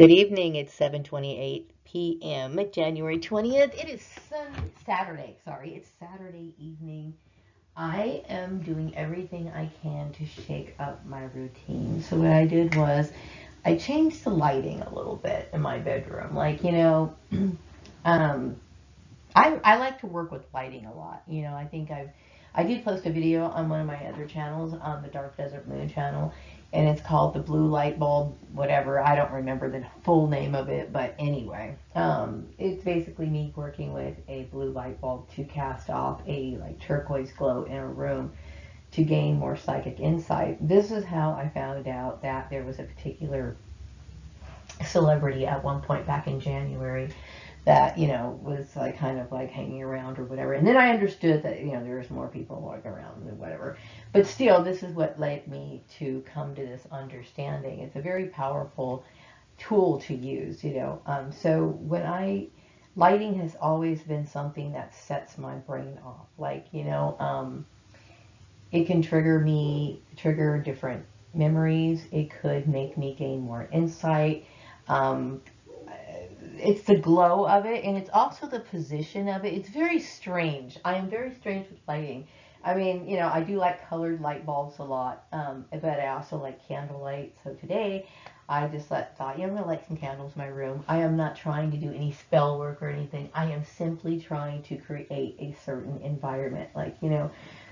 Good evening. It's 7:28 p.m. January 20th. It is Saturday. Sorry, it's Saturday evening. I am doing everything I can to shake up my routine. So what I did was I changed the lighting a little bit in my bedroom. Um, I like to work with lighting a lot. I think I did post a video on one of my other channels, on the Dark Desert Moon channel, and it's called the Blue Light Bulb, whatever. I don't remember the full name of it, but anyway, it's basically me working with a blue light bulb to cast off a like turquoise glow in a room to gain more psychic insight. This is how I found out that there was a particular celebrity at one point back in January that was like kind of like hanging around or whatever, and then I understood that there's more people like around and whatever, but still this is what led me to come to this understanding. It's a very powerful tool to use. So when I lighting has always been something that sets my brain off, it can trigger different memories. It could make me gain more insight. um, it's the glow of it, and it's also the position of it. It's very strange. I am very strange with lighting. I mean, I do like colored light bulbs a lot, but I also like candlelight. So today, I just thought, I'm gonna light some candles in my room. I am not trying to do any spell work or anything. I am simply trying to create a certain environment,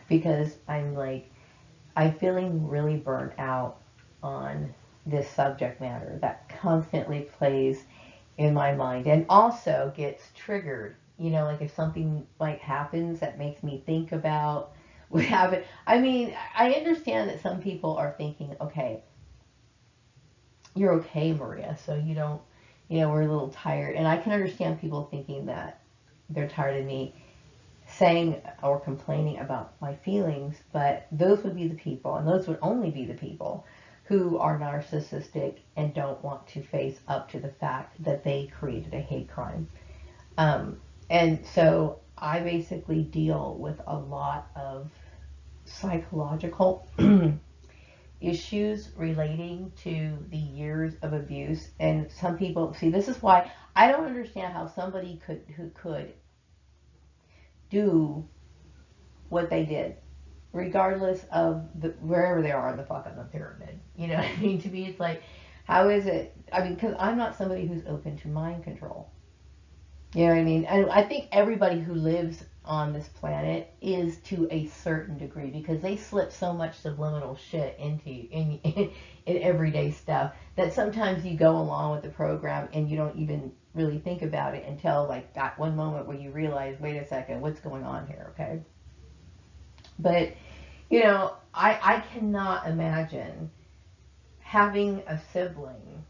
because I'm feeling really burnt out on this subject matter that constantly plays in my mind and also gets triggered. Like if something like happens that makes me think about what happened. I mean, I understand that some people are thinking, okay, you're okay, Maria, so you don't, we're a little tired. And I can understand people thinking that they're tired of me saying or complaining about my feelings, but those would be the people, and those would only be the people who are narcissistic and don't want to face up to the fact that they created a hate crime. And so I basically deal with a lot of psychological issues relating to the years of abuse. And some people see, this is why I don't understand how somebody who could do what they did, regardless of wherever they are on the fuck on the pyramid. You know what I mean? To me, it's like, how is it? I mean, because I'm not somebody who's open to mind control. You know what I mean? And I think everybody who lives on this planet is to a certain degree, because they slip so much subliminal shit into in everyday stuff that sometimes you go along with the program and you don't even really think about it until like that one moment where you realize, wait a second, what's going on here? Okay. But I cannot imagine having a sibling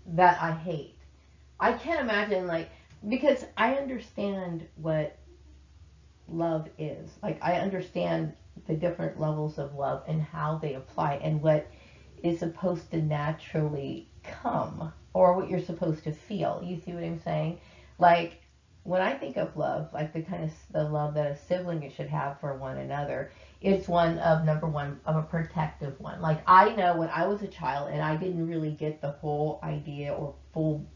that I hate. I can't imagine, like, because I understand what love is. Like, I understand the different levels of love and how they apply and what is supposed to naturally come, or what you're supposed to feel. You see what I'm saying? Like, when I think of love, like the kind of the love that a sibling should have for one another, it's one of, number one, of a protective one. Like, I know when I was a child and I didn't really get the whole idea or full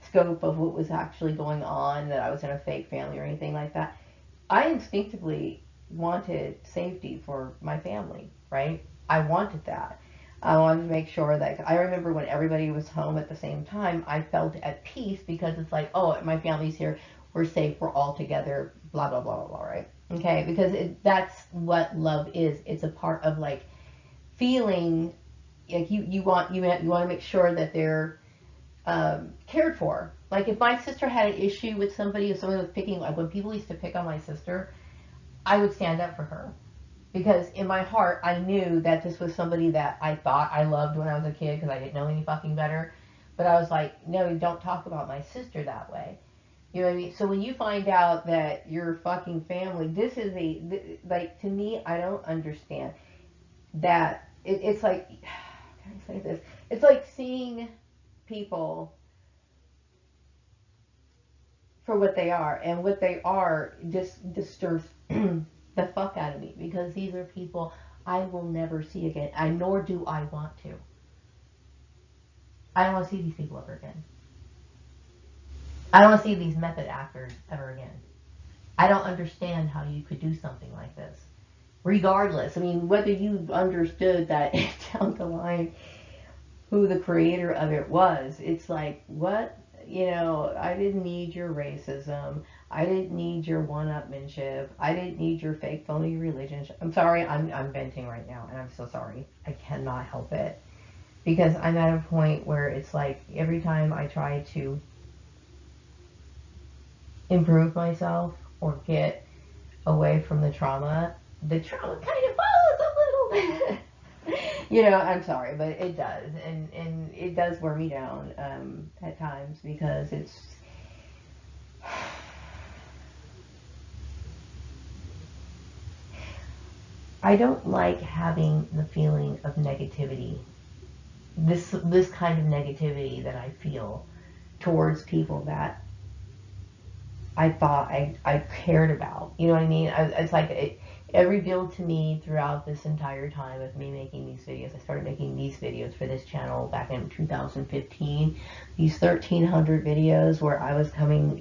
scope of what was actually going on, that I was in a fake family or anything like that, I instinctively wanted safety for my family, right? I wanted that. I wanted to make sure that, I remember when everybody was home at the same time, I felt at peace, because it's like, oh, my family's here, we're safe, we're all together, blah, blah, blah, blah, blah, right? Okay, because that's what love is. It's a part of like feeling like you want to make sure that they're cared for. Like if my sister had an issue with somebody, if somebody was picking, like when people used to pick on my sister, I would stand up for her, because in my heart I knew that this was somebody that I thought I loved when I was a kid, because I didn't know any fucking better. But I was like, no, don't talk about my sister that way. You know what I mean? So when you find out that your fucking family, this is like, to me, I don't understand that. It's like, how can I say this? It's like seeing people for what they are, and what they are just disturbs the fuck out of me, because these are people I will never see again. I Nor do I want to. I don't want to see these people ever again. I don't want to see these method actors ever again. I don't understand how you could do something like this. Regardless, I mean, whether you understood that down the line who the creator of it was, it's like, what? You know, I didn't need your racism. I didn't need your one-upmanship. I didn't need your fake, phony religion. I'm sorry, I'm venting right now, and I'm so sorry. I cannot help it. Because I'm at a point where it's like every time I try to improve myself or get away from the trauma kind of follows a little bit. You know, I'm sorry, but it does, and it does wear me down at times because it's. I don't like having the feeling of negativity. This kind of negativity that I feel towards people that I thought I cared about. You know what I mean? It's like it revealed to me throughout this entire time of me making these videos. I started making these videos for this channel back in 2015. These 1,300 videos where I was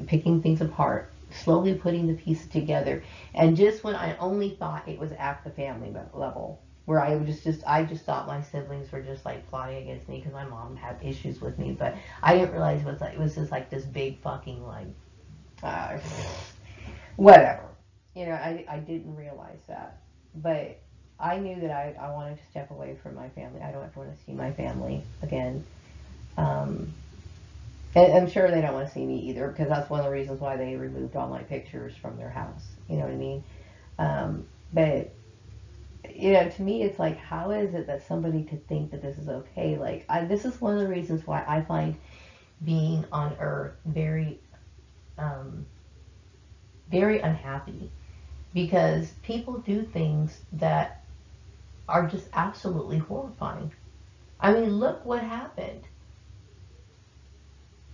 picking things apart, slowly putting the pieces together. And just when I only thought it was at the family level, where I just thought my siblings were just like plotting against me because my mom had issues with me, but I didn't realize it was just like this big fucking like uh, whatever. You know, I didn't realize that. But I knew that I wanted to step away from my family. I don't ever want to see my family again. Um, and I'm sure they don't want to see me either because that's one of the reasons why they removed all my pictures from their house. You know what I mean? But, you know, to me, it's like, how is it that somebody could think that this is okay? Like, this is one of the reasons why I find being on Earth um, very unhappy because people do things that are just absolutely horrifying. I mean, look what happened.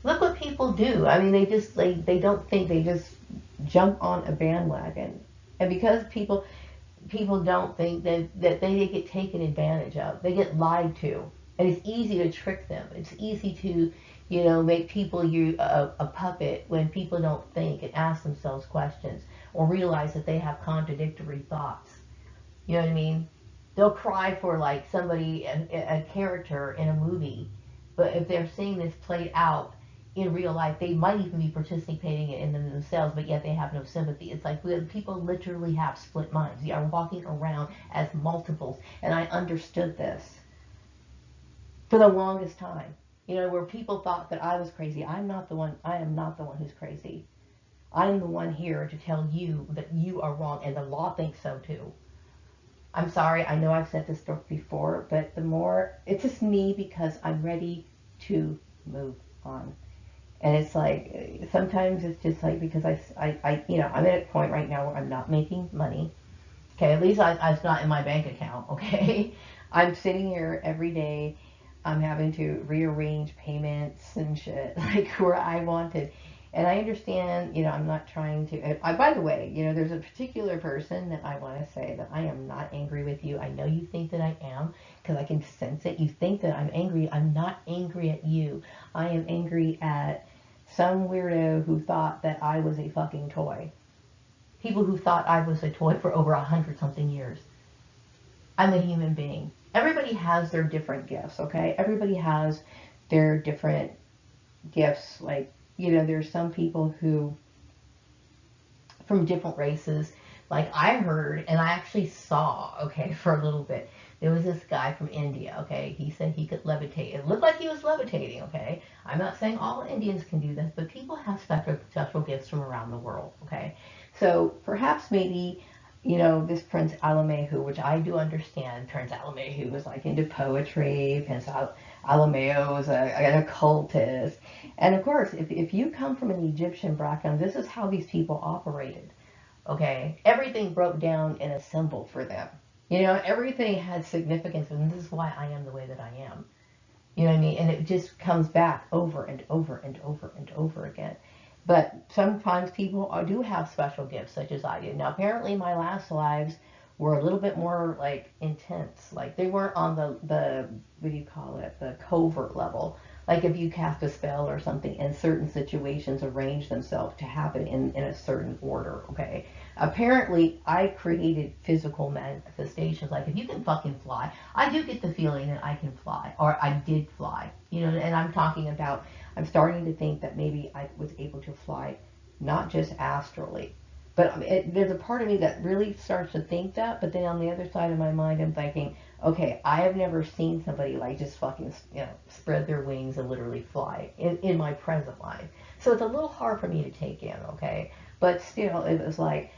Look what people do. I mean, they don't think, they just jump on a bandwagon. And because people don't think that they get taken advantage of, they get lied to. And it's easy to trick them. It's easy to, you know, make people a puppet when people don't think and ask themselves questions or realize that they have contradictory thoughts. You know what I mean? They'll cry for like a character in a movie, but if they're seeing this played out in real life, they might even be participating in them themselves, but yet they have no sympathy. It's like people literally have split minds. They are walking around as multiples, and I understood this for the longest time. You know, where people thought that I was crazy. I'm not the one. I am not the one who's crazy. I'm the one here to tell you that you are wrong, and the law thinks so too. I'm sorry, I know I've said this before, but the more, it's just me because I'm ready to move on. And it's like, sometimes it's just like, because you know, I'm at a point right now where I'm not making money. Okay, at least it's not in my bank account, okay? I'm sitting here every day, I'm having to rearrange payments and shit, like where I wanted. And I understand, you know, I'm not trying to. By the way, you know, there's a particular person that I want to say that I am not angry with you. I know you think that I am because I can sense it. You think that I'm angry. I'm not angry at you. I am angry at some weirdo who thought that I was a fucking toy. People who thought I was a toy for over 100 something years. I'm a human being. Everybody has their different gifts, okay? Everybody has their different gifts. Like, you know, there's some people who, from different races, like I heard and I actually saw, okay, for a little bit. There was this guy from India, okay? He said he could levitate. It looked like he was levitating, okay? I'm not saying all Indians can do this, but people have special gifts from around the world, okay? So perhaps maybe, you know, this Prince Alamehu, which I do understand, Prince Alamehu was like into poetry. Prince Alameo was an occultist. And of course, if you come from an Egyptian background, this is how these people operated. Okay, everything broke down in a symbol for them. You know, everything had significance, and this is why I am the way that I am. You know what I mean? And it just comes back over and over and over and over again. But sometimes people do have special gifts, such as I do. Now, apparently, my last lives were a little bit more like intense. Like they weren't on the what do you call it, the covert level. Like if you cast a spell or something and certain situations arrange themselves to happen in a certain order, okay? Apparently, I created physical manifestations. Like if you can fucking fly, I do get the feeling that I can fly, or I did fly, and I'm talking about, I'm starting to think that maybe I was able to fly, not just astrally. But there's a part of me that really starts to think that, but then on the other side of my mind, I'm thinking, okay, I have never seen somebody like just fucking, spread their wings and literally fly in my present life. So it's a little hard for me to take in, okay? But still, it was like,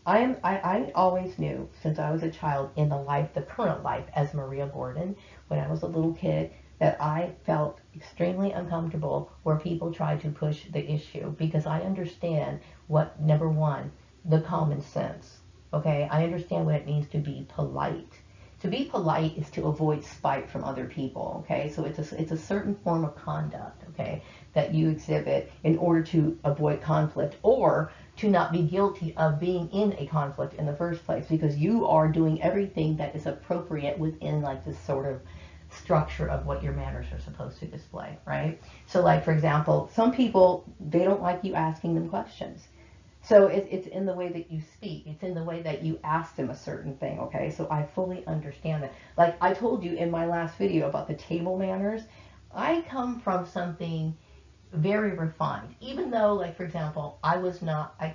I always knew since I was a child in the current life as Maria Borden, when I was a little kid, that I felt extremely uncomfortable where people tried to push the issue because I understand what, number one, the common sense. Okay, I understand what it means to be polite. To be polite is to avoid spite from other people. Okay, so it's a certain form of conduct. Okay, that you exhibit in order to avoid conflict or to not be guilty of being in a conflict in the first place because you are doing everything that is appropriate within like this sort of structure of what your manners are supposed to display, right? So like for example, some people, they don't like you asking them questions. So it's in the way that you speak. It's in the way that you ask them a certain thing, okay? So I fully understand that. Like I told you in my last video about the table manners, I come from something very refined. Even though, like, for example, I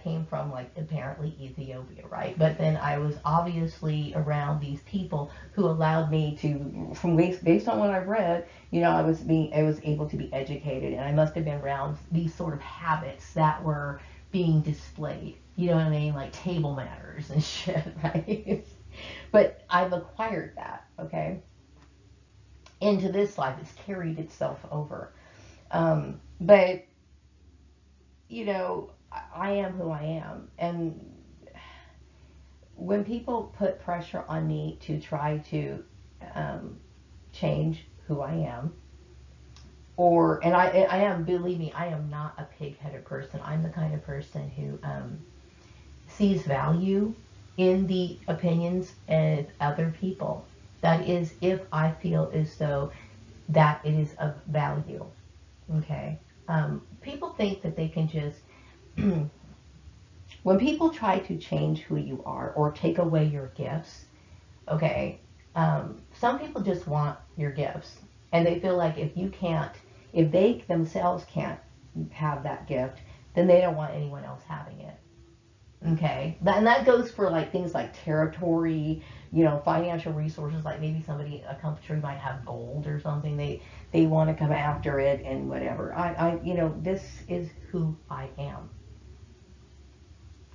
came from, like, apparently Ethiopia, right? But then I was obviously around these people who allowed me to, based on what I've read, I was able to be educated, and I must have been around these sort of habits that were being displayed. You know what I mean? Like table manners and shit, right? But I've acquired that, okay? Into this life, it's carried itself over. But I am who I am. And when people put pressure on me to try to change who I am, and I am, believe me, I am not a pig-headed person. I'm the kind of person who sees value in the opinions of other people. That is, if I feel as though that it is of value. Okay. People think that they can just, when people try to change who you are or take away your gifts, okay, some people just want your gifts. And they feel like if they themselves can't have that gift, then they don't want anyone else having it. Okay, and that goes for like things like territory, financial resources. Like maybe a country might have gold or something. They want to come after it and whatever. This is who I am.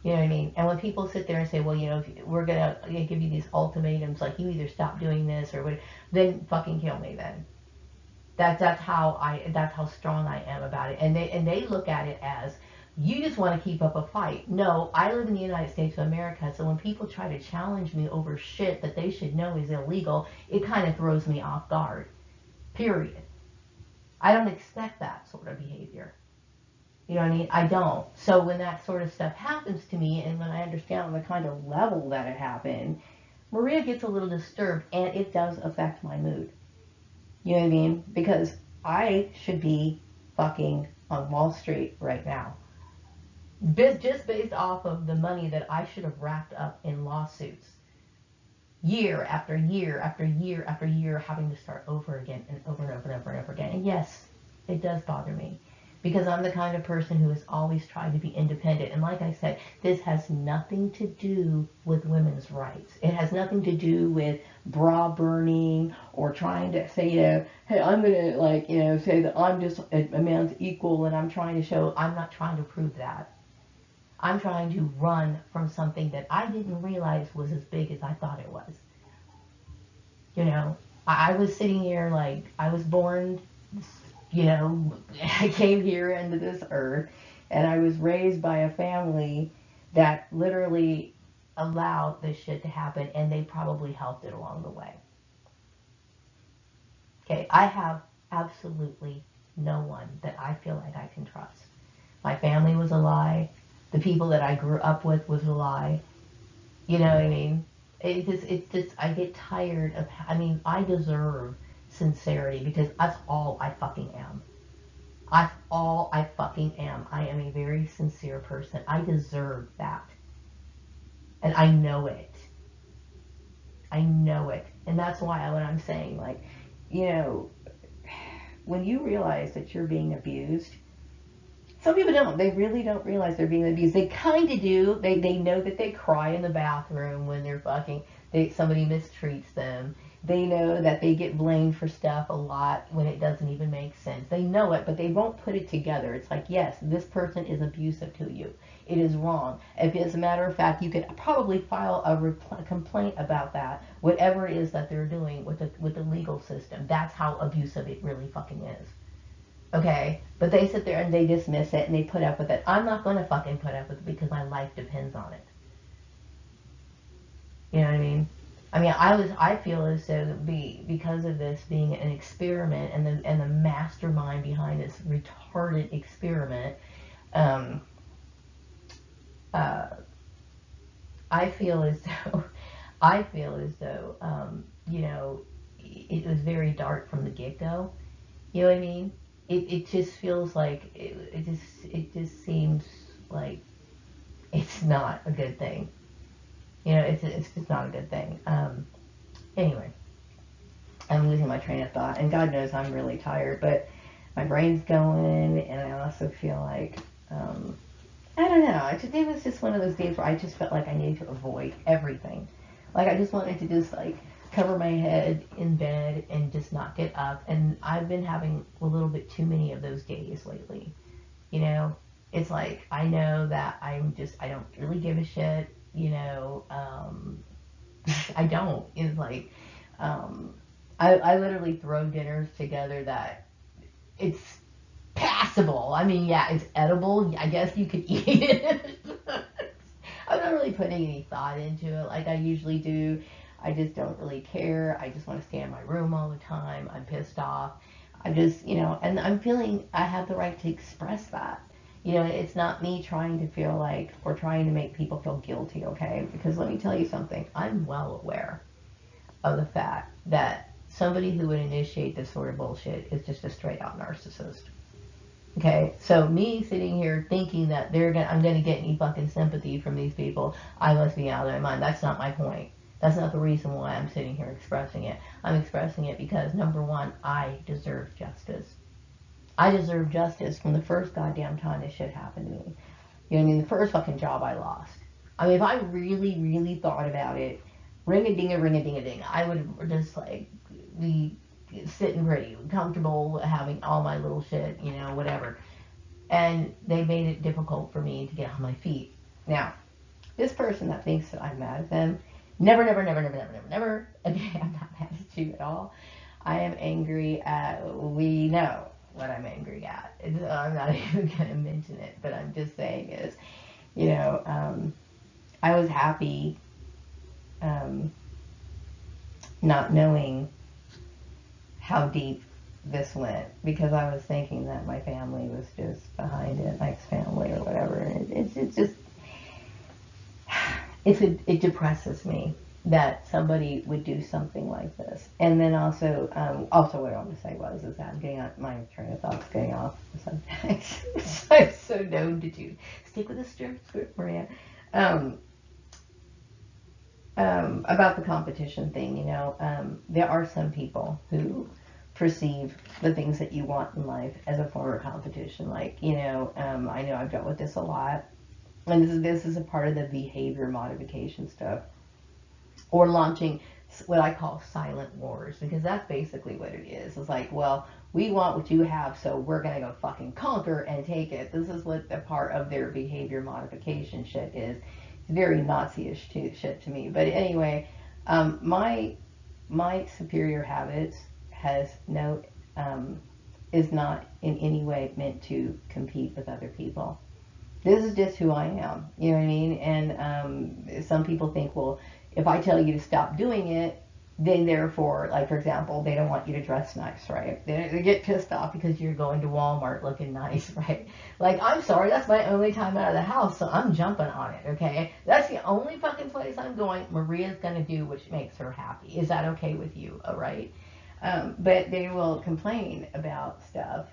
You know what I mean? And when people sit there and say, well, if we're gonna give you these ultimatums, like you either stop doing this or what, then fucking kill me. Then that's how strong I am about it. And they look at it as, you just want to keep up a fight. No, I live in the United States of America, so when people try to challenge me over shit that they should know is illegal, it kind of throws me off guard. Period. I don't expect that sort of behavior. You know what I mean? I don't. So when that sort of stuff happens to me, and when I understand on the kind of level that it happened, Maria gets a little disturbed, and it does affect my mood. You know what I mean? Because I should be fucking on Wall Street right now. Just based off of the money that I should have racked up in lawsuits. Year after year after year after year, having to start over again and over and over and over and over again. And yes, it does bother me. Because I'm the kind of person who has always tried to be independent. And like I said, this has nothing to do with women's rights. It has nothing to do with bra burning or trying to say, hey, I'm going to, say that I'm just a man's equal and I'm not trying to prove that. I'm trying to run from something that I didn't realize was as big as I thought it was. I was sitting here like I was born, I came here into this earth and I was raised by a family that literally allowed this shit to happen, and they probably helped it along the way. Okay, I have absolutely no one that I feel like I can trust. My family was a lie. The people that I grew up with was a lie. You know what I mean? It's just, I get tired of, I deserve sincerity, because that's all I fucking am. That's all I fucking am. I am a very sincere person. I deserve that. And I know it. I know it. And that's why when I'm saying, like, you know, when you realize that you're being abused, some people don't. They really don't realize they're being abused. They kind of do. They know that they cry in the bathroom when they're fucking, somebody mistreats them. They know that they get blamed for stuff a lot when it doesn't even make sense. They know it, but they won't put it together. It's like, yes, this person is abusive to you. It is wrong. If, as a matter of fact, you could probably file a complaint about that, whatever it is that they're doing with the legal system. That's how abusive it really fucking is. Okay? But they sit there and they dismiss it and they put up with it. I'm not going to fucking put up with it because my life depends on it. You know what I mean? I mean, I feel as though because of this being an experiment and the mastermind behind this retarded experiment, I feel as though you know, it was very dark from the get-go. You know what I mean? It just feels like it just seems like it's not a good thing. You know, it's just not a good thing. Anyway, I'm losing my train of thought, and God knows I'm really tired, but my brain's going, and I also feel like, I don't know, it was just one of those days where I just felt like I needed to avoid everything. Like, I just wanted to just, like, cover my head in bed and just not get up, and I've been having a little bit too many of those days lately. You know, it's like, I know that I don't really give a shit. You know, I don't. It's like, I literally throw dinners together that it's passable. I mean, yeah, it's edible. I guess you could eat it. I'm not really putting any thought into it like I usually do. I just don't really care. I just want to stay in my room all the time. I'm pissed off. I just, you know, and I'm feeling I have the right to express that. You know, it's not me trying to feel like, or trying to make people feel guilty, okay? Because let me tell you something. I'm well aware of the fact that somebody who would initiate this sort of bullshit is just a straight out narcissist. Okay? So me sitting here thinking that I'm gonna get any fucking sympathy from these people, I must be out of my mind. That's not my point. That's not the reason why I'm sitting here expressing it. I'm expressing it because, number one, I deserve justice. I deserve justice from the first goddamn time this shit happened to me. You know what I mean? The first fucking job I lost. I mean, if I really, really thought about it, ring-a-ding-a-ding-a-ding-a-ding, I would just, like, be sitting pretty, comfortable, having all my little shit, you know, whatever. And they made it difficult for me to get on my feet. Now, this person that thinks that I'm mad at them, never, okay, I'm not mad at you at all. I am angry at, we know what I'm angry at. I'm not even going to mention it, but I'm just saying is, you know, I was happy not knowing how deep this went, because I was thinking that my family was just behind it, Mike's family or whatever. And it's just, it depresses me that somebody would do something like this. And then also what I want to say is that I'm getting on, my train of thoughts getting off the subject. I'm so known to do. Stick with the script, Maria. About the competition thing, you know, there are some people who perceive the things that you want in life as a form of competition. Like, you know, I know I've dealt with this a lot. And this is a part of the behavior modification stuff. Or launching what I call silent wars, because that's basically what it is. It's like, well, we want what you have, so we're going to go fucking conquer and take it. This is what a part of their behavior modification shit is. It's very Nazi-ish shit to me. But anyway, my superior habits is not in any way meant to compete with other people. This is just who I am. You know what I mean? And some people think, well, if I tell you to stop doing it, then therefore, like, for example, they don't want you to dress nice, right? They get pissed off because you're going to Walmart looking nice, right? Like, I'm sorry, that's my only time out of the house, so I'm jumping on it, okay? That's the only fucking place I'm going. Maria's going to do what makes her happy. Is that okay with you, all right? But they will complain about stuff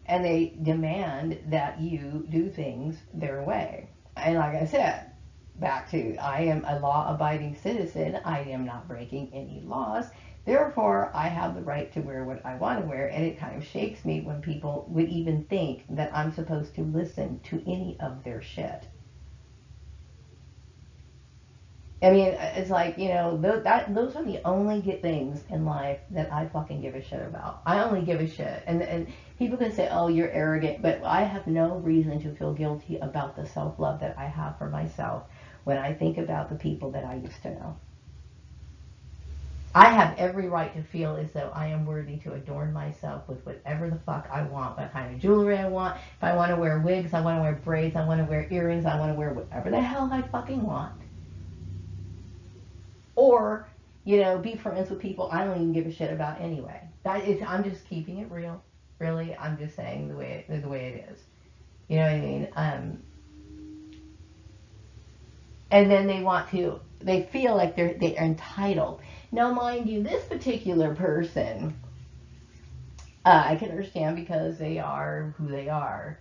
and they demand that you do things their way. And like I said, back to I am a law abiding citizen, I am not breaking any laws. Therefore, I have the right to wear what I want to wear, and it kind of shakes me when people would even think that I'm supposed to listen to any of their shit. I mean, it's like, those are the only things in life that I fucking give a shit about. I only give a shit. And people can say, oh, you're arrogant, but I have no reason to feel guilty about the self-love that I have for myself when I think about the people that I used to know. I have every right to feel as though I am worthy to adorn myself with whatever the fuck I want, what kind of jewelry I want. If I want to wear wigs, I want to wear braids, I want to wear earrings, I want to wear whatever the hell I fucking want. Or, be friends with people I don't even give a shit about anyway. I'm just keeping it real. Really, I'm just saying the way it is. You know what I mean? And then they feel like they're entitled. Now, mind you, this particular person, I can understand because they are who they are.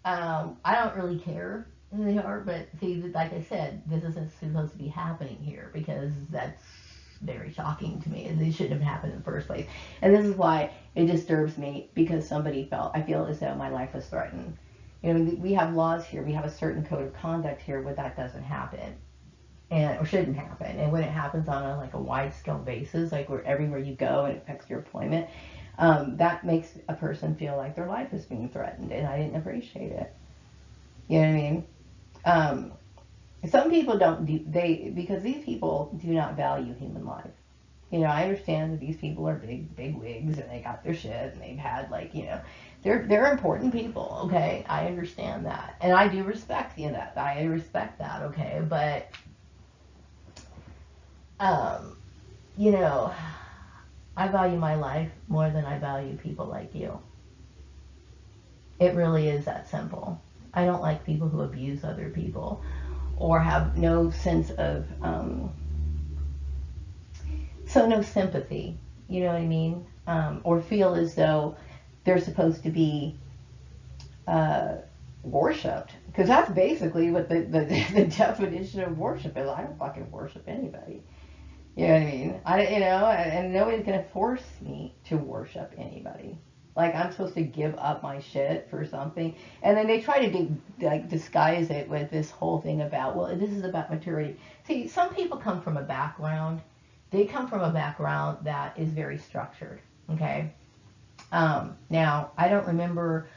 I don't really care who they are, but see, like I said, this isn't supposed to be happening here because that's very shocking to me, and this shouldn't have happened in the first place. And this is why it disturbs me, because I feel as though my life was threatened. We have laws here, we have a certain code of conduct here where that doesn't happen. Or shouldn't happen. And when it happens on a wide scale basis, like where everywhere you go and it affects your employment, that makes a person feel like their life is being threatened, and I didn't appreciate it. You know what I mean? Some people don't because these people do not value human life. I understand that these people are big wigs and they got their shit and they've had they're important people. Okay, I understand that, and I do respect that. I respect that. Okay, but I value my life more than I value people like you. It really is that simple. I don't like people who abuse other people or have no sense of, no sympathy, you know what I mean? Or feel as though they're supposed to be worshipped. Because that's basically what the definition of worship is. I don't fucking worship anybody. You know what I mean? And nobody's gonna force me to worship anybody. Like I'm supposed to give up my shit for something, and then they try to disguise it with this whole thing about, well, this is about maturity. See, some people come from a background. They come from a background that is very structured. Okay. Now I don't remember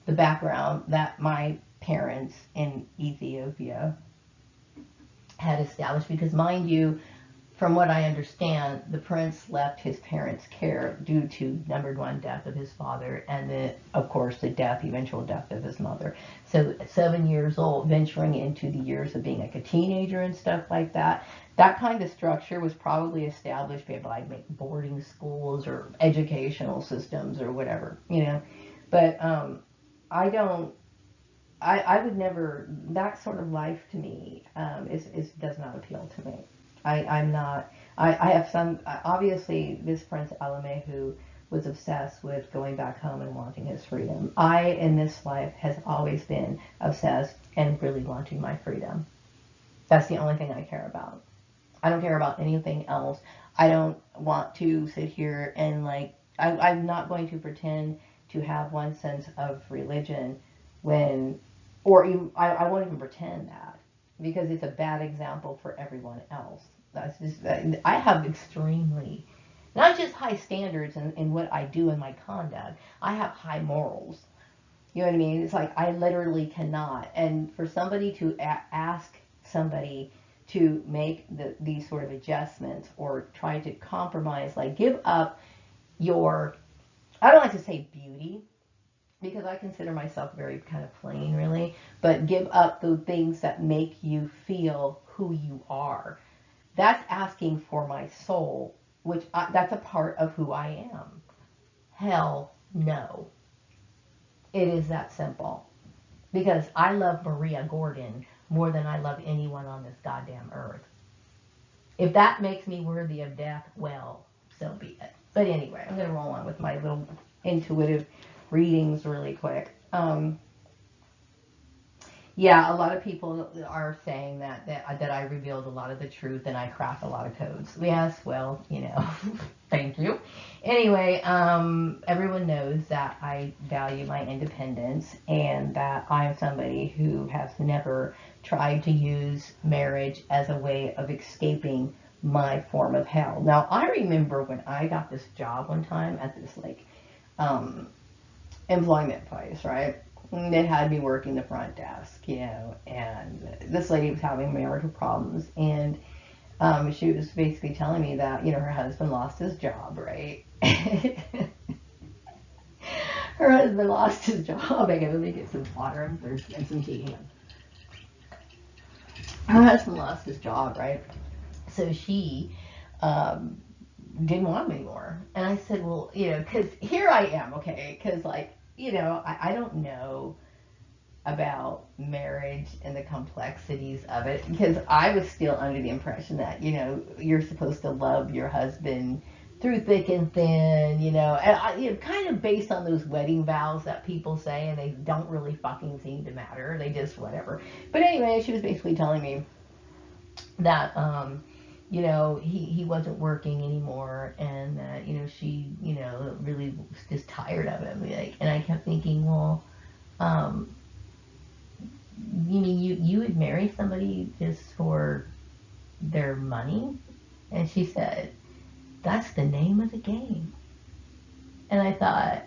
the background that my parents in Ethiopia had established, because mind you, from what I understand, the prince left his parents' care due to, number one, death of his father, and then, of course, the eventual death of his mother. So at 7 years old, venturing into the years of being like a teenager and stuff like that, that kind of structure was probably established by boarding schools or educational systems or whatever, But I would never, that sort of life to me does not appeal to me. I'm not, I have obviously this Prince Alamehu was obsessed with going back home and wanting his freedom. I, in this life, has always been obsessed and really wanting my freedom. That's the only thing I care about. I don't care about anything else. I don't want to sit here and I'm not going to pretend to have one sense of religion I won't even pretend that, because it's a bad example for everyone else. That's just, I have extremely, not just high standards in what I do in my conduct, I have high morals. You know what I mean? It's like I literally cannot. And for somebody to ask somebody to make these sort of adjustments or try to compromise, give up your, I don't like to say beauty, because I consider myself very kind of plain, really, but give up the things that make you feel who you are. That's asking for my soul, that's a part of who I am. Hell no. It is that simple. Because I love Maria Gordon more than I love anyone on this goddamn earth. If that makes me worthy of death, well, so be it. But anyway, I'm going to roll on with my little intuitive readings really quick. Yeah, a lot of people are saying that I revealed a lot of the truth and I cracked a lot of codes. Yes, well, thank you. Anyway, everyone knows that I value my independence and that I am somebody who has never tried to use marriage as a way of escaping my form of hell. Now, I remember when I got this job one time at this um, employment place, right? They had me working the front desk, and this lady was having marital problems, and she was basically telling me that, her husband lost his job, right? Her husband lost his job. I gotta make it some water and some tea. Her husband lost his job, right? So she um, didn't want him anymore. And I said, well, because here I am, okay? Because, like, I don't know about marriage and the complexities of it because I was still under the impression that you're supposed to love your husband through thick and thin, and kind of based on those wedding vows that people say, and they don't really fucking seem to matter. They just whatever. But anyway, she was basically telling me that he wasn't working anymore, and that she really was just tired of him. Like, and I kept thinking, well, um, you mean you would marry somebody just for their money? And she said, that's the name of the game. And I thought,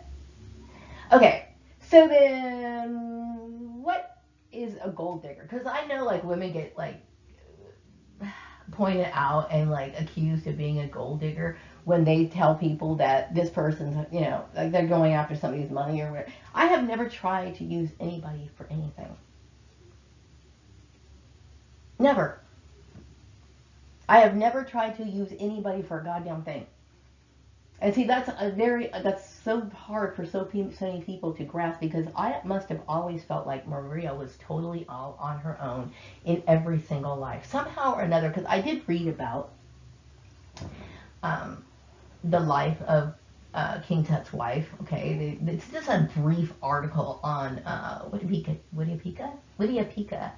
okay, so then what is a gold digger? Because I know, like, women get, like, pointed out and, like, accused of being a gold digger when they tell people that this person's, like, they're going after somebody's money or whatever. I have never tried to use anybody for anything. Never. I have never tried to use anybody for a goddamn thing. And see, that's so hard for so many people to grasp, because I must have always felt like Maria was totally all on her own in every single life, somehow or another. Because I did read about um, the life of King Tut's wife. Okay, it's just a brief article on Lydia Pica.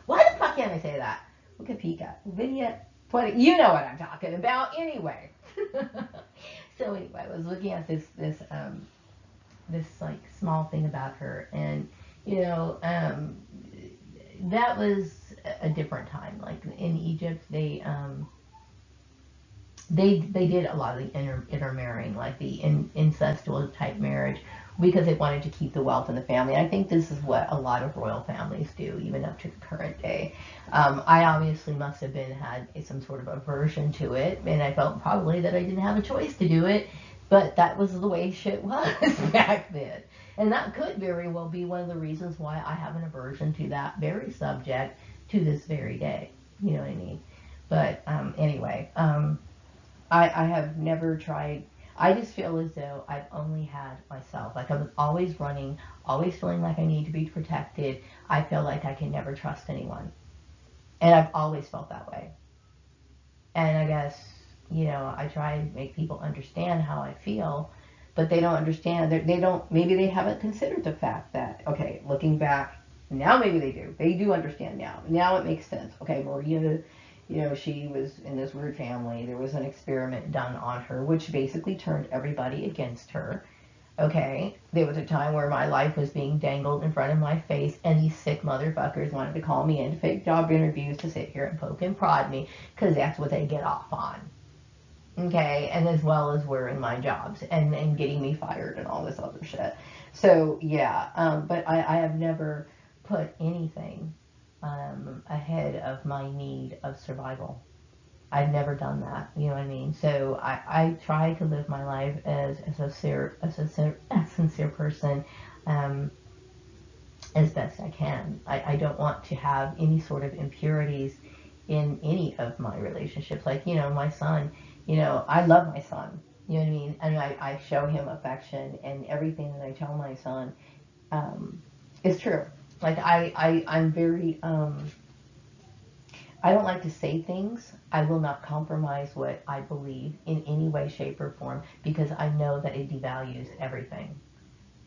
Why the fuck can't I say that? Wikipedia, Lydia. You know what I'm talking about, anyway. So anyway, I was looking at this like small thing about her, and that was a different time. Like in Egypt, they did a lot of the intermarrying, like the incestual type marriage, because they wanted to keep the wealth in the family. I think this is what a lot of royal families do, even up to the current day. I obviously must have had some sort of aversion to it, and I felt probably that I didn't have a choice to do it, but that was the way shit was back then. And that could very well be one of the reasons why I have an aversion to that very subject to this very day. You know what I mean? But anyway, I have never tried. I just feel as though I've only had myself. Like, I'm always running, always feeling like I need to be protected. I feel like I can never trust anyone. And I've always felt that way. And I guess, I try to make people understand how I feel, but they don't understand. They don't, maybe they haven't considered the fact that, okay, looking back, now maybe they do. They do understand now. Now it makes sense. Okay, Maria, she was in this weird family. There was an experiment done on her, which basically turned everybody against her. Okay, there was a time where my life was being dangled in front of my face, and these sick motherfuckers wanted to call me in fake job interviews to sit here and poke and prod me, because that's what they get off on. Okay, and as well as wearing my jobs and getting me fired and all this other shit. So, yeah, but I have never put anything ahead of my need of survival. I've never done that. You know what I mean? So I try to live my life as a sincere person, um, as best I can. I don't want to have any sort of impurities in any of my relationships. Like, my son, I love my son. You know what I mean? And I show him affection, and everything that I tell my son is true. Like, I'm very, I don't like to say things. I will not compromise what I believe in any way, shape, or form because I know that it devalues everything.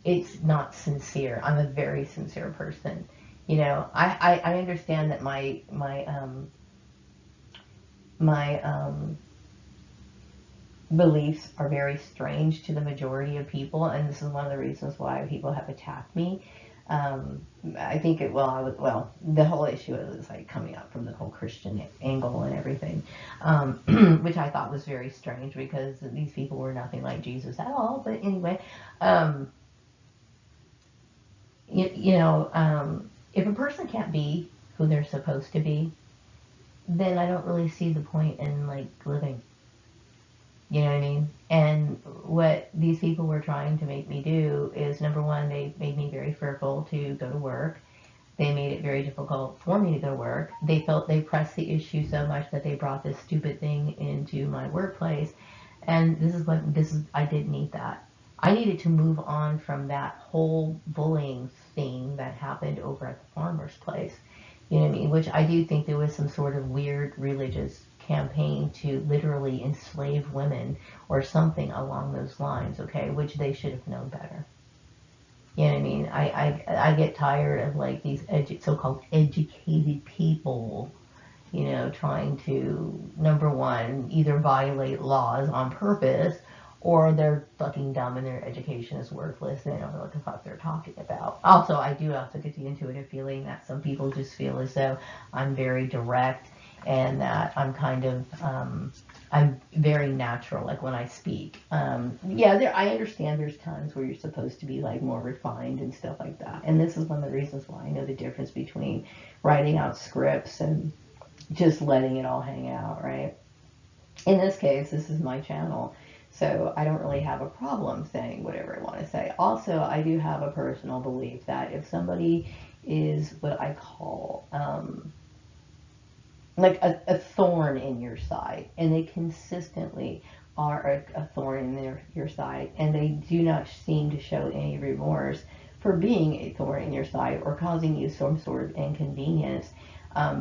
It's not sincere. I'm a very sincere person. You know, I understand that my beliefs are very strange to the majority of people, and this is one of the reasons why people have attacked me. Um, I think it well, I was well. The whole issue is like coming up from the whole Christian angle and everything, which I thought was very strange because these people were nothing like Jesus at all. But anyway, um, if a person can't be who they're supposed to be, then I don't really see the point in like living. You know what I mean? And what these people were trying to make me do is number one, they made me very fearful to go to work. They made it very difficult for me to go to work. They felt they pressed the issue so much that they brought this stupid thing into my workplace. And I didn't need that. I needed to move on from that whole bullying thing that happened over at the farmer's place. You know what I mean? Which I do think there was some sort of weird religious campaign to literally enslave women or something along those lines, okay? Which they should have known better. You know what I mean? I get tired of like these so-called educated people, trying to, number one, either violate laws on purpose or they're fucking dumb and their education is worthless. They don't know what the fuck they're talking about. Also, I do also get the intuitive feeling that some people just feel as though I'm very direct and that I'm very natural, like when I speak. Yeah, I understand there's times where you're supposed to be like more refined and stuff like that. And this is one of the reasons why I know the difference between writing out scripts and just letting it all hang out, right? In this case, this is my channel, so I don't really have a problem saying whatever I want to say. Also, I do have a personal belief that if somebody is what I call like a thorn in your side, and they consistently are a thorn in your side, and they do not seem to show any remorse for being a thorn in your side or causing you some sort of inconvenience.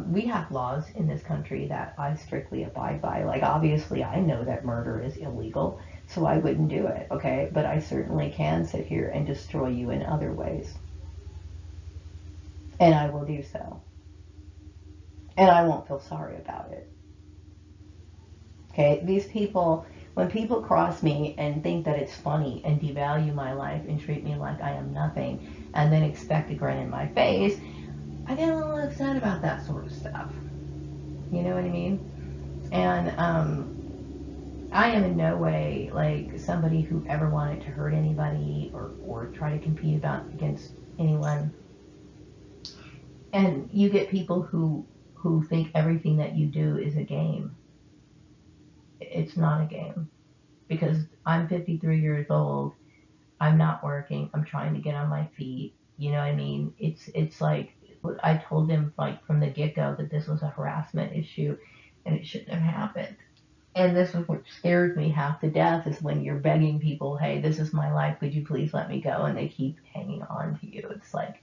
We have laws in this country that I strictly abide by. Like, obviously, I know that murder is illegal, so I wouldn't do it, okay? But I certainly can sit here and destroy you in other ways. And I will do so. And I won't feel sorry about it. Okay, these people, when people cross me and think that it's funny and devalue my life and treat me like I am nothing and then expect a grin in my face, I get a little upset about that sort of stuff. You know what I mean? And I am in no way like somebody who ever wanted to hurt anybody or try to compete against anyone. And you get people who think everything that you do is a game. It's not a game because I'm 53 years old. I'm not working. I'm trying to get on my feet. You know what I mean? It's like I told him like from the get go that this was a harassment issue, and it shouldn't have happened. And this is what scares me half to death is when you're begging people, hey, this is my life. Could you please let me go? And they keep hanging on to you. It's like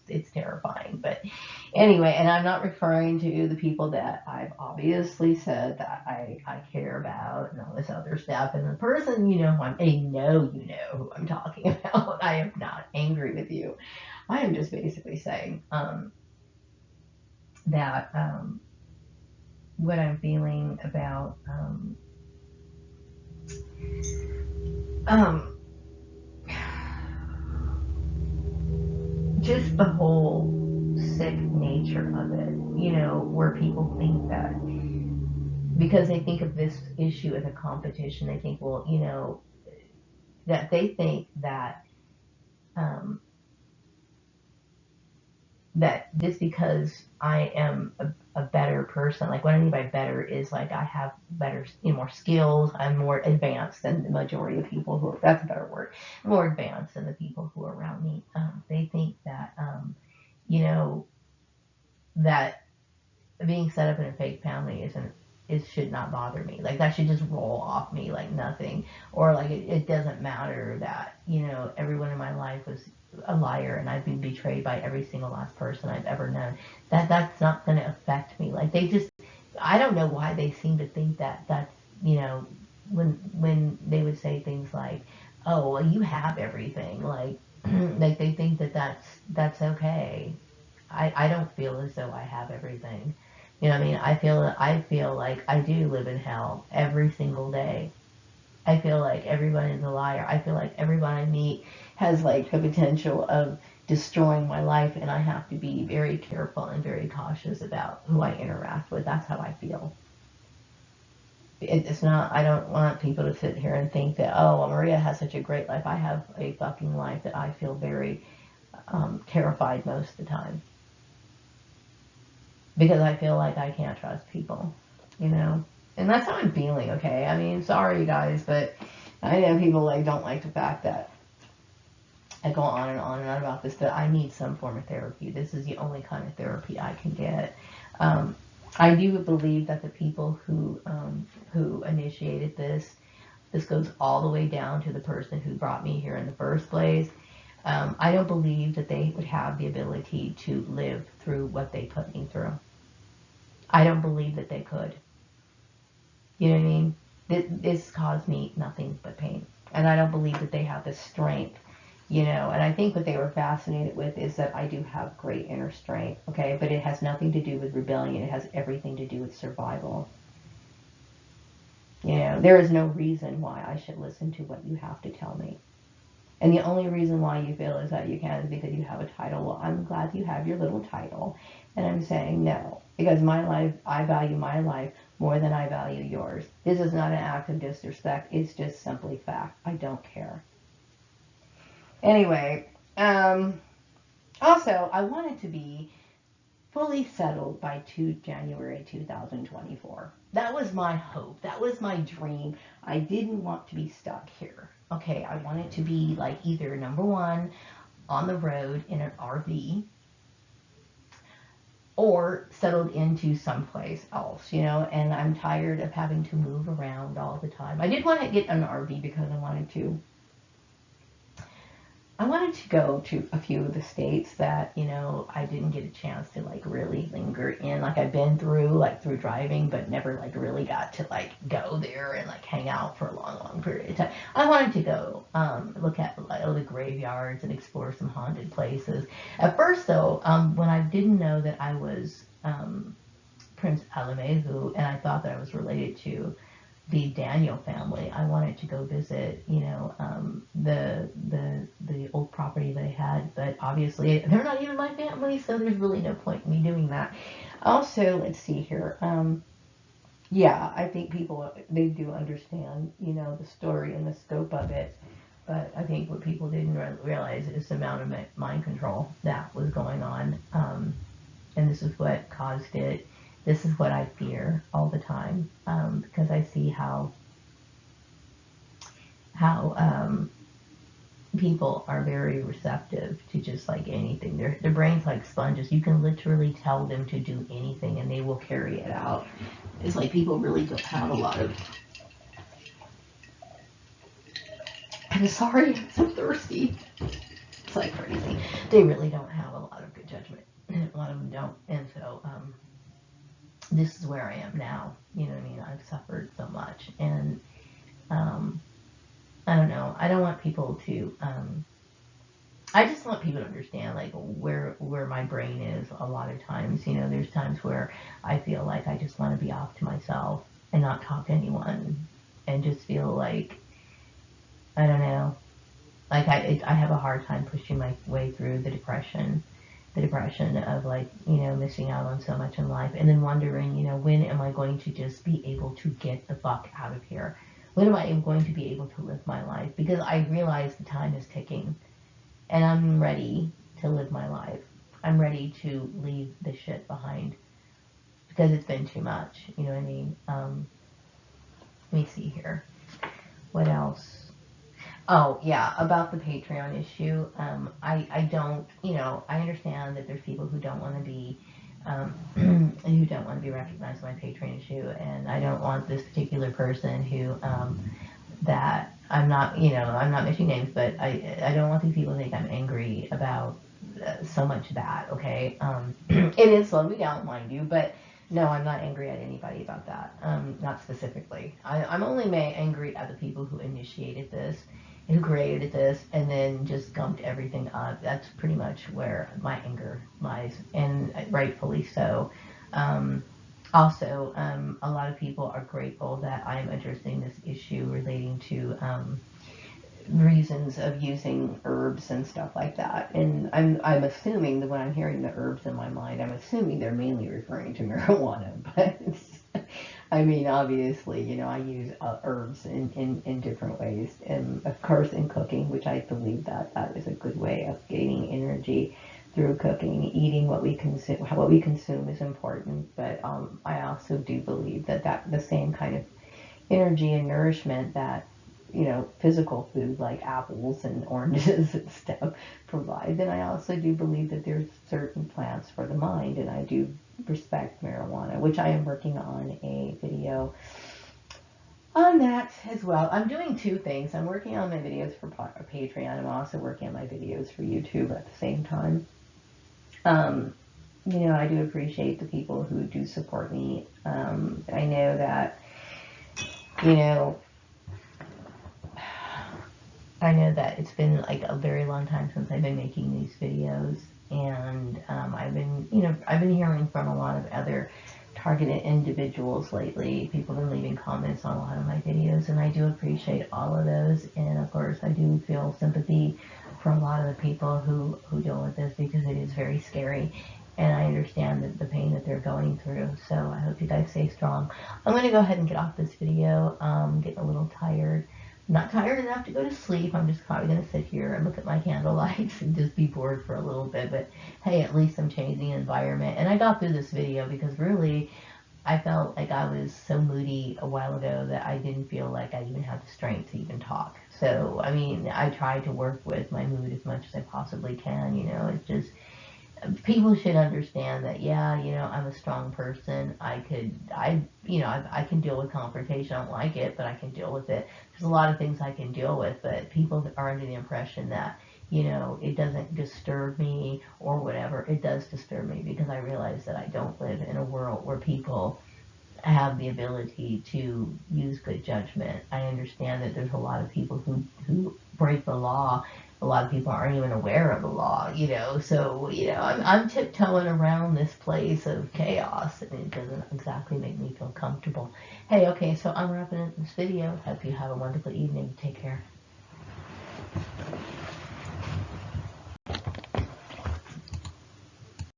it's terrifying. But anyway, and I'm not referring to the people that I've obviously said that I care about and all this other stuff. And the person, I know you know who I'm talking about. I am not angry with you. I am just basically saying that what I'm feeling about um, just the whole sick nature of it, where people think that because they think of this issue as a competition, they think, well, that they think um, that just because I am a better person, like what I mean by better is like I have better, more skills, I'm more advanced than the majority of people who are, that's a better word, more advanced than the people who are around me. They think that, you know, that being set up in a fake family isn't it should not bother me, like that should just roll off me like nothing, or like it doesn't matter that, you know, everyone in my life was a liar and I've been betrayed by every single last person I've ever known. That's not going to affect me. Like they just, I don't know why they seem to think that that's, you know, when they would say things like, oh, well, you have everything. Like, like they think that that's okay. I don't feel as though I have everything. You know what I mean? I feel like I do live in hell every single day. I feel like everyone is a liar. I feel like everyone I meet has like the potential of destroying my life, and I have to be very careful and very cautious about who I interact with. That's how I feel. It's not, I don't want people to sit here and think that, oh, well, Maria has such a great life. I have a fucking life that I feel very terrified most of the time because I feel like I can't trust people, you know? And that's how I'm feeling, okay? I mean, sorry guys, but I know people like don't like the fact that I go on and on and on about this, but I need some form of therapy. This is the only kind of therapy I can get. I do believe that the people who initiated this goes all the way down to the person who brought me here in the first place. I don't believe that they would have the ability to live through what they put me through. I don't believe that they could. You know what I mean? This caused me nothing but pain. And I don't believe that they have the strength, you know. And I think what they were fascinated with is that I do have great inner strength, okay? But it has nothing to do with rebellion. It has everything to do with survival. You know, there is no reason why I should listen to what you have to tell me. And the only reason why you feel is that you can is because you have a title. Well, I'm glad you have your little title. And I'm saying no. Because my life, I value my life more than I value yours. This is not an act of disrespect. It's just simply fact. I don't care. Anyway, also, I wanted to be fully settled by January 2024. That was my hope. That was my dream. I didn't want to be stuck here. Okay, I wanted to be like either number one on the road in an RV or settled into someplace else, you know, and I'm tired of having to move around all the time. I did want to get an RV because I wanted to go to a few of the states that, you know, I didn't get a chance to like really linger in. Like I've been through, like through driving, but never like really got to like go there and like hang out for a long, long period of time. I wanted to go look at like all the graveyards and explore some haunted places. At first though, when I didn't know that I was Prince Alamehu and I thought that I was related to the Daniel family, I wanted to go visit, you know, the old property they had, but obviously they're not even my family, so there's really no point in me doing that. Also, let's see here. Yeah, I think people, they do understand, you know, the story and the scope of it, but I think what people didn't realize is the amount of mind control that was going on, and this is what caused it. This is what I fear all the time, because I see how people are very receptive to just like anything. Their brain's like sponges. You can literally tell them to do anything and they will carry it out. It's like people really don't have a lot of. I'm sorry, I'm so thirsty. It's like crazy. They really don't have a lot of good judgment. A lot of them don't, and so this is where I am now. You know what I mean? I've suffered so much, and I don't know. I don't want people to. I just want people to understand like where my brain is. A lot of times, you know, there's times where I feel like I just want to be off to myself and not talk to anyone, and just feel like I don't know. Like I have a hard time pushing my way through the depression of like, you know, missing out on so much in life and then wondering, you know, when am I going to just be able to get the fuck out of here? When am I going to be able to live my life? Because I realize the time is ticking and I'm ready to live my life. I'm ready to leave the shit behind because it's been too much. You know what I mean? Let me see here. What else? Oh, yeah, about the Patreon issue. I don't, you know, I understand that there's people who don't want to be, who don't want to be recognized by Patreon issue, and I don't want this particular person who that I'm not, I'm not mentioning names, but I don't want these people to think I'm angry about so much that, okay? It is slowing me down, mind you, but no, I'm not angry at anybody about that. Not specifically. I'm only angry at the people who initiated this, who created this, and then just gumped everything up. That's pretty much where my anger lies, and rightfully so. Also, a lot of people are grateful that I'm addressing this issue relating to reasons of using herbs and stuff like that. And I'm assuming that when I'm hearing the herbs in my mind, I'm assuming they're mainly referring to marijuana. But I mean, obviously, I use herbs in different ways, and of course in cooking, which I believe that is a good way of gaining energy through cooking. Eating what we consume is important, but I also do believe that the same kind of energy and nourishment that physical food like apples and oranges and stuff provide, then I also do believe that there's certain plants for the mind, and I do respect marijuana, which I am working on a video on that as well. I'm doing two things. I'm working on my videos for Patreon. I'm also working on my videos for YouTube at the same time. I do appreciate the people who do support me. I know that, you know, I know that it's been like a very long time since I've been making these videos, and I've been hearing from a lot of other targeted individuals lately. People have been leaving comments on a lot of my videos, and I do appreciate all of those. And of course, I do feel sympathy for a lot of the people who deal with this, because it is very scary. And I understand the pain that they're going through. So I hope you guys stay strong. I'm going to go ahead and get off this video. I'm getting a little tired. Not tired enough to go to sleep. I'm just probably going to sit here and look at my candle lights and just be bored for a little bit. But hey, at least I'm changing the environment. And I got through this video because really I felt like I was so moody a while ago that I didn't feel like I even had the strength to even talk. So, I mean, I tried to work with my mood as much as I possibly can. It's just, people should understand that, yeah, I'm a strong person. I can deal with confrontation. I don't like it, but I can deal with it. There's a lot of things I can deal with, but people are under the impression that, it doesn't disturb me or whatever. It does disturb me, because I realize that I don't live in a world where people have the ability to use good judgment. I understand that there's a lot of people who break the law. A lot of people aren't even aware of the law, so, I'm tiptoeing around this place of chaos, and it doesn't exactly make me feel comfortable. Hey, okay, so I'm wrapping up this video. Hope you have a wonderful evening. Take care.